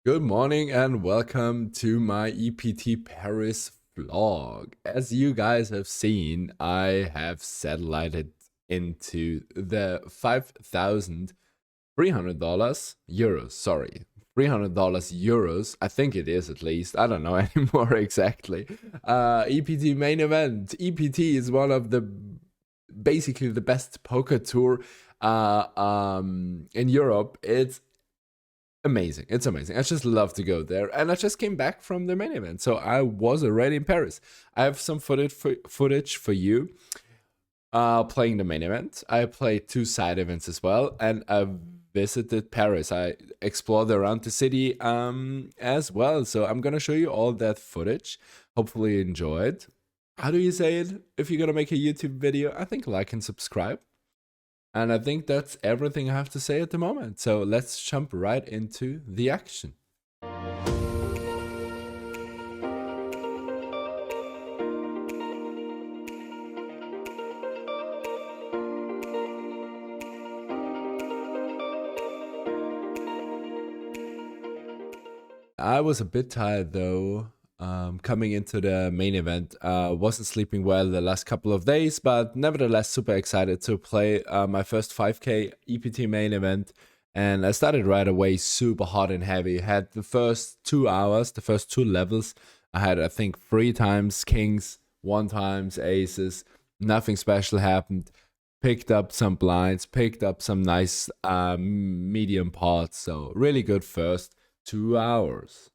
Good morning and welcome to my EPT Paris vlog. As you guys have seen, I have satellited into the $5,300 euros. Sorry, $300 euros. I think it is at least. I don't know anymore exactly. EPT main event. EPT is one of the basically the best poker tour in Europe. It's amazing. It's amazing. I just love to go there. And I just came back from the main event. So I was already in Paris. I have some footage for you playing the main event. I played two side events as well. And I visited Paris. I explored around the city as well. So I'm going to show you all that footage. Hopefully you enjoyed. How do you say it? If you're going to make a YouTube video, I think like and subscribe. And I think that's everything I have to say at the moment. So let's jump right into the action. I was a bit tired though. Coming into the main event, wasn't sleeping well the last couple of days, but nevertheless super excited to play my first 5k EPT main event. And I started right away super hot and heavy. Had the first 2 hours, the first two levels, I had I think 3 times kings, 1 times aces. Nothing special happened. Picked up some blinds, picked up some nice medium pots. So really good first 2 hours.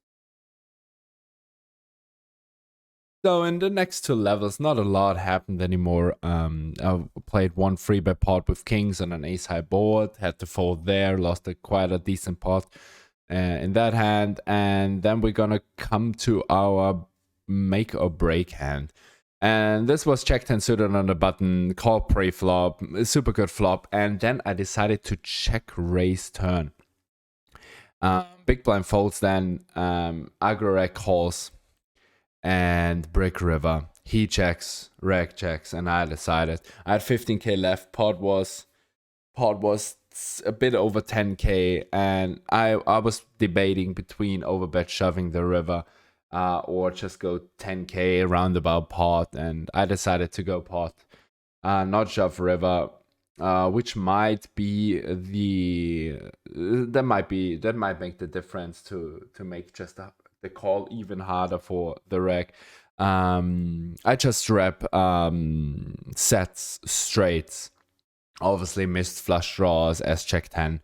So in the next two levels, not a lot happened anymore. I played one 3-bet pot with kings on an ace-high board, had to fold there, lost quite a decent pot in that hand. And then we're gonna come to our make or break hand. And this was Jack 10 suited on the button, call pre-flop, super good flop. And then I decided to check raise turn. Big blind folds then, aggro reg calls, and brick river. He checks, reg checks, and I decided I had 15k left. Pot was a bit over 10k, and I was debating between overbet shoving the river or just go 10k roundabout pot, and I decided to go pot, not shove river. Which might be that might make the difference to make just the call even harder for the reg. I just rep sets straights, obviously missed flush draws as check 10.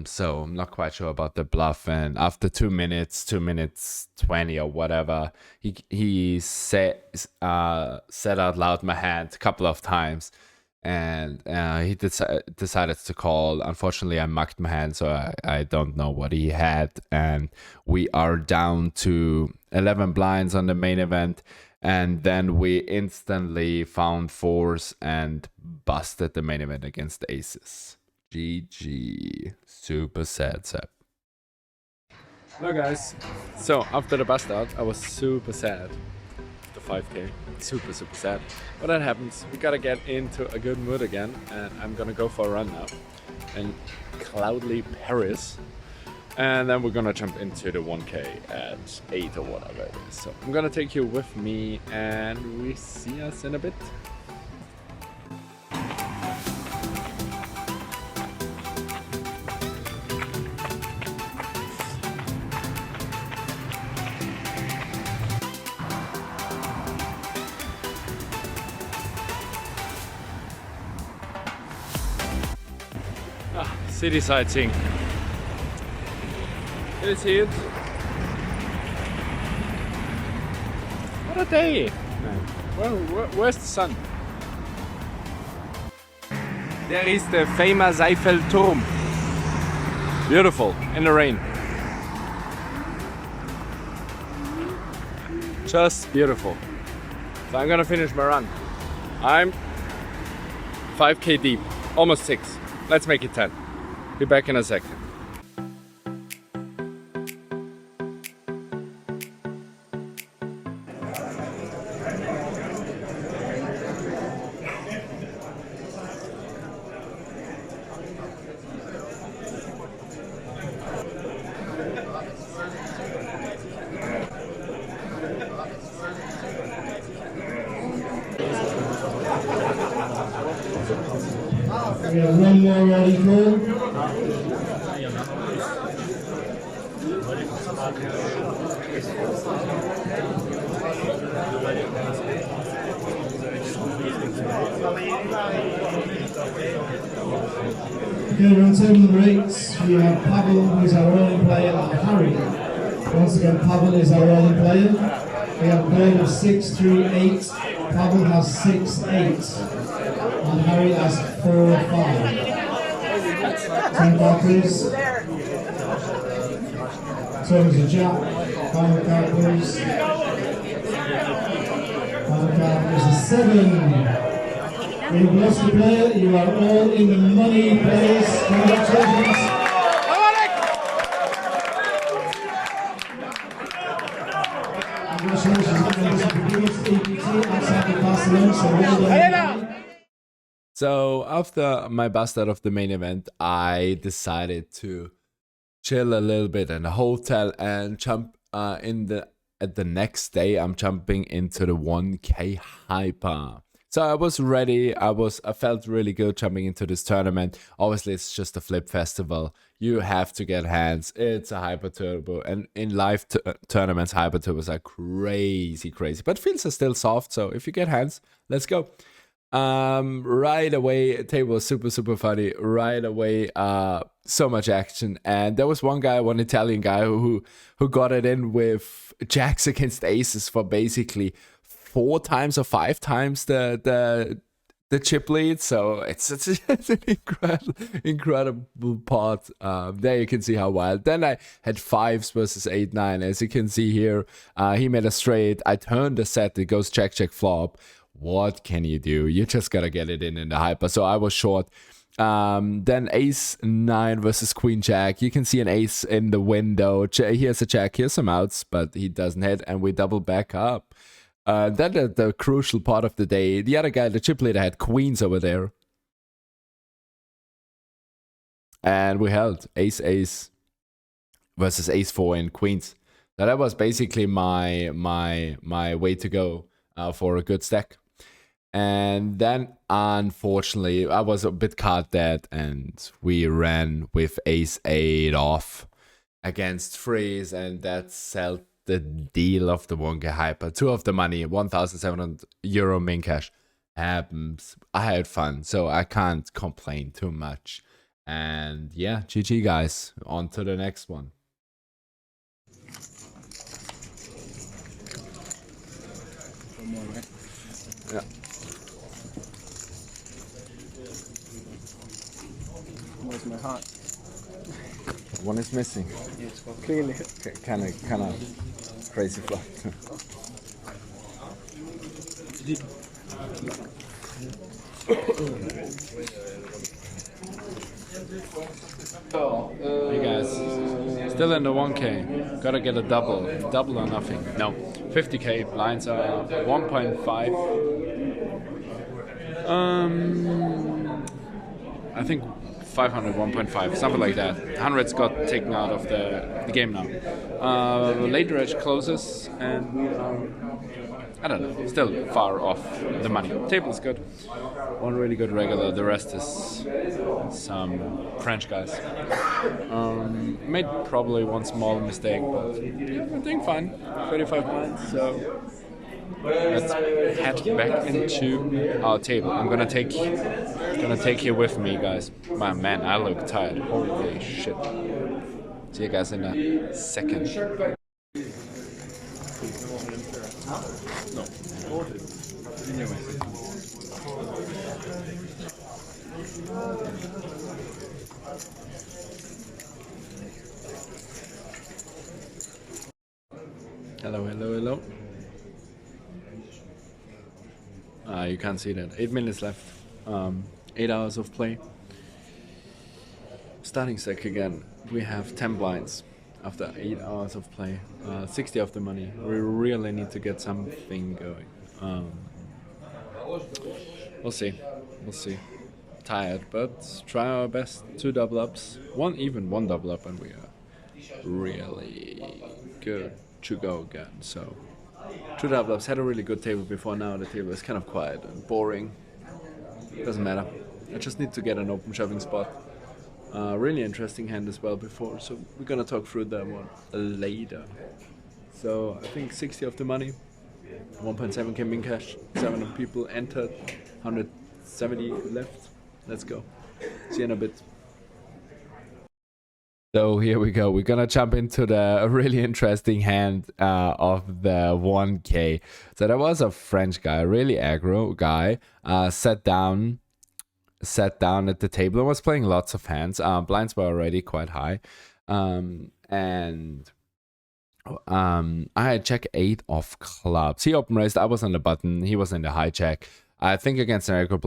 So I'm not quite sure about the bluff. And after 2 minutes 20 or whatever, he said out loud my hand a couple of times. And he decided to call. Unfortunately, I mucked my hand, so I don't know what he had. And we are down to 11 blinds on the main event. And then we instantly found fours and busted the main event against aces. GG. Super sad, Seb. Hello, guys. So after the bust out, I was super sad. 5k, super sad, but that happens. We gotta get into a good mood again, and I'm gonna go for a run now in cloudly Paris, and then we're gonna jump into the 1k at 8 or whatever it is. So I'm gonna take you with me, and we see us in a bit. City sightseeing. Can you see it? What a day! Where's the sun? There is the famous Eiffel Turm. Beautiful, in the rain. Just beautiful. So I'm gonna finish my run. I'm 5k deep, almost 6. Let's make it 10. Be back in a second. We have one more ready call. Okay, we're on table number 8. We have Pavel, who's our rolling player, and Harry. Once again, Pavel is our rolling player. We have a goal of 6-3-8. Pavel has 6-8. And Harry has 4-5. 10 card please. Turns a jack. Final card please. Final card is a 7. You've lost the player, you are all in the money, players. Congratulations. Congratulations on this biggest EPT outside of Barcelona, so well done. So after my bust out of the main event, I decided to chill a little bit in the hotel and jump at the next day. I'm jumping into the 1K hyper. So I was ready. I felt really good jumping into this tournament. Obviously, it's just a flip festival. You have to get hands. It's a hyper turbo, and in live tournaments, hyper turbos are crazy, crazy. But fields are still soft. So if you get hands, let's go. Right away, the table was super, super funny. Right away, so much action. And there was one Italian guy who got it in with jacks against aces for basically 4 times or 5 times the chip lead. So it's an incredible pot. There you can see how wild. Then I had 5s versus 8-9. As you can see here, he made a straight. I turned the set. It goes check, check, flop. What can you do? You just gotta get it in the hyper. So I was short. Then ace 9 versus queen jack. You can see an ace in the window. Here's a jack. Here's some outs, but he doesn't hit, and we double back up. Then the crucial part of the day. The other guy, the chip leader, had queens over there, and we held ace ace versus ace 4 in queens. So that was basically my way to go for a good stack. And then, unfortunately, I was a bit card dead, and we ran with ace 8 off against freeze, and that sealed the deal of the 1K hyper. 2 of the money, €1,700 main cash happens. I had fun, so I can't complain too much. And yeah, GG guys, on to the next one. One more, right? Yeah. Where's my heart? One is missing. Yes, well, clearly. Kind of crazy flop. Hey guys, still in the 1K. Gotta get a double or nothing. No, 50K blinds are 1.5. I think 500, 1.5, something like that. 100's got taken out of the game now. Later edge closes, and we are, I don't know, still far off the money. Table is good. One really good regular, the rest is some French guys. Made probably one small mistake, but I'm doing fine. 35 blinds, so let's head back into our table. I'm gonna take you with me, guys. Man, I look tired. Holy shit. See you guys in a second. Hello. You can't see that. 8 minutes left. 8 hours of play. Starting stack again. We have 10 blinds after 8 hours of play. 60 of the money. We really need to get something going. We'll see. Tired, but try our best. 2 double ups. One double up, and we are really good to go again. So, two double-ups. Had a really good table before. Now the table is kind of quiet and boring. Doesn't matter. I just need to get an open shoving spot. Really interesting hand as well before. So we're gonna talk through that one later. So I think 60 of the money. 1.7 came in cash. 7 people entered. 170 left. Let's go. See you in a bit. So here we go. We're gonna jump into the really interesting hand of the 1K. So there was a French guy, really aggro guy, sat down at the table and was playing lots of hands. Blinds were already quite high, and I had check 8 of clubs. He open raised. I was on the button. He was in the hijack. I think against an aggro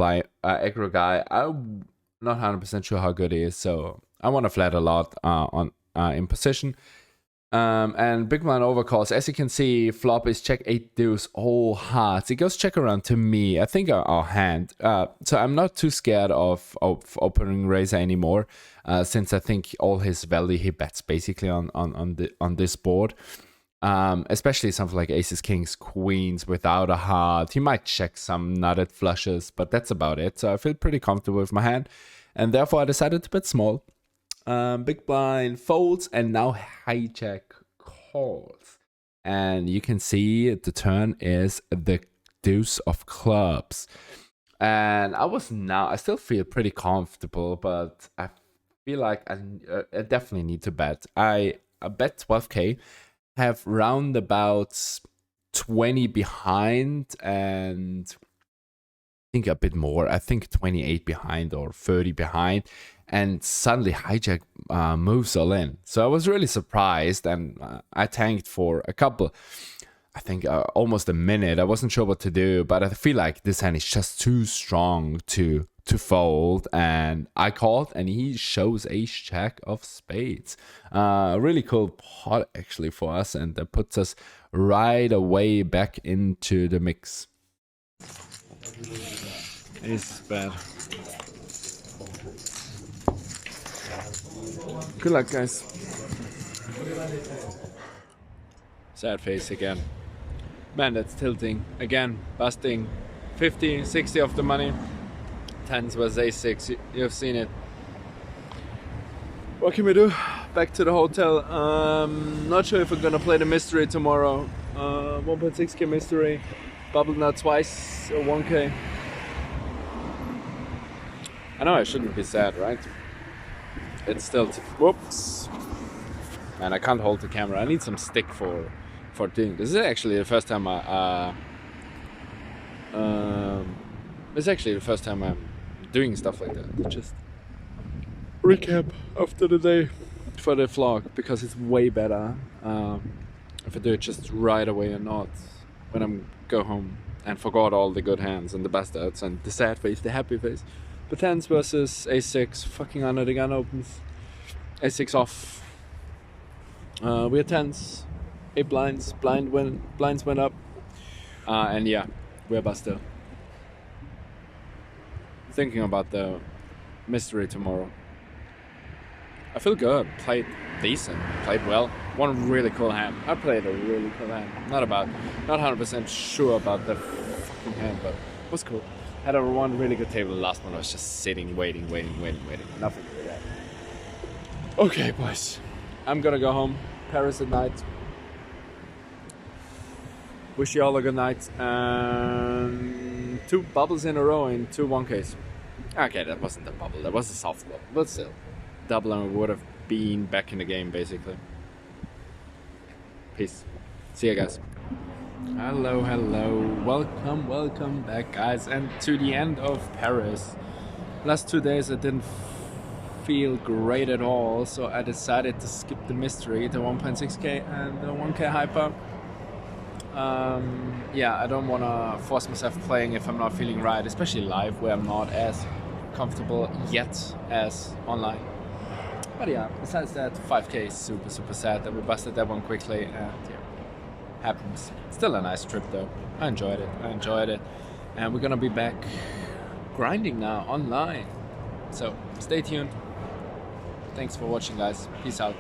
guy, I'm not 100% sure how good he is, so I want to flat a lot in position. And big blind overcalls. As you can see, flop is check 8 deuce, all hearts. It goes check around to me. I think our hand. So I'm not too scared of opening razor anymore, since I think all his value he bets basically on this board. Especially something like aces, kings, queens without a heart. He might check some nutted flushes, but that's about it. So I feel pretty comfortable with my hand, and therefore I decided to bet small. Big blind folds and now hijack calls, and you can see the turn is the deuce of clubs, and I still feel pretty comfortable, but I feel like I definitely need to bet. I bet 12k, have roundabouts 20 behind, and I think a bit more. I think 28 behind or 30 behind, and suddenly hijack moves all in. So I was really surprised, and I tanked for a couple, I think almost a minute. I wasn't sure what to do, but I feel like this hand is just too strong to fold, and I called, and he shows ace jack of spades. Really cool pot actually for us, and that puts us right away back into the mix. Ace bad. Good luck, guys. Sad face again. Man, that's tilting. Again, busting. 50, 60 of the money. 10s was a6. You've seen it. What can we do? Back to the hotel. Not sure if we're gonna play the mystery tomorrow. 1.6k mystery. Bubble nut twice, 1k. I know I shouldn't be sad, right? It's still whoops. Man, I can't hold the camera. I need some stick for doing this. Is actually the first time it's actually the first time I'm doing stuff like that. Just recap after the day for the vlog, because it's way better if I do it just right away and not when I'm go home and forgot all the good hands and the bastards and the sad face, the happy face. But 10s versus a6, fucking under the gun opens. a6 off. We had 10s, 8 blinds, blinds went up. And yeah, we're busted. Thinking about the mystery tomorrow. I feel good, played decent, played well. One really cool hand. I played a really cool hand. Not 100% sure about the fucking hand, but it was cool. Had a one really good table. The last one I was just sitting, waiting. Nothing really happened. Okay, boys. I'm gonna go home. Paris at night. Wish you all a good night. 2 bubbles in a row in 2 1Ks. Okay, that wasn't a bubble. That was a soft bubble. But still. Double and we would have been back in the game, basically. Peace. See you guys. Hello. Welcome back, guys, and to the end of Paris. Last 2 days I didn't feel great at all, so I decided to skip the mystery, the 1.6k and the 1k hyper. Yeah, I don't want to force myself playing if I'm not feeling right, especially live, where I'm not as comfortable yet as online. But yeah, besides that, 5k is super sad that we busted that one quickly, and yeah, happens. Still a nice trip though. I enjoyed it, and we're gonna be back grinding now online. So stay tuned. Thanks for watching, guys. Peace out.